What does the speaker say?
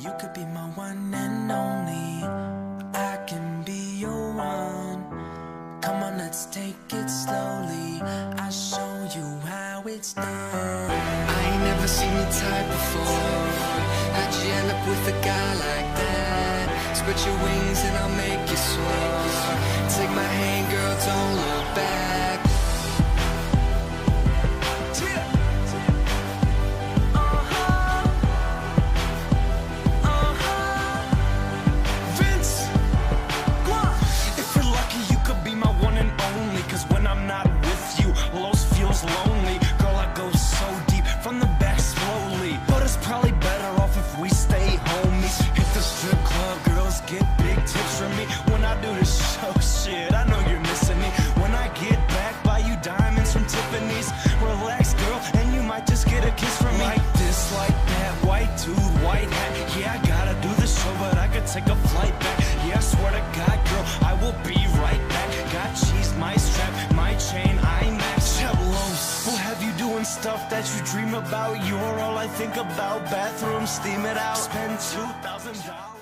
You could be my one and only. I can be your one. Come on, let's take it slowly. I'll show you how it's done. I ain't never seen your type before. How'd you end up with a guy like that? Spread your wings and I'll make you soar. Take my hand, girl, don't look back. Lonely, girl, I go so deep from the back slowly. But it's probably better off if we stay homies. Hit the strip club, girls get big tips from me. When I do this show, shit, I know you're missing me. When I get back, buy you diamonds from Tiffany's. Relax, girl, and you might just get a kiss from me. Like this, like that, white dude, white hat. Yeah, I gotta do the show, but I could take a flight back. Yeah, I swear to God, girl, I will be right back. Got cheese, my strap, my chain, IMAX. We'll have you doing stuff that you dream about. You're all I think about. Bathroom, steam it out. Spend $2,000.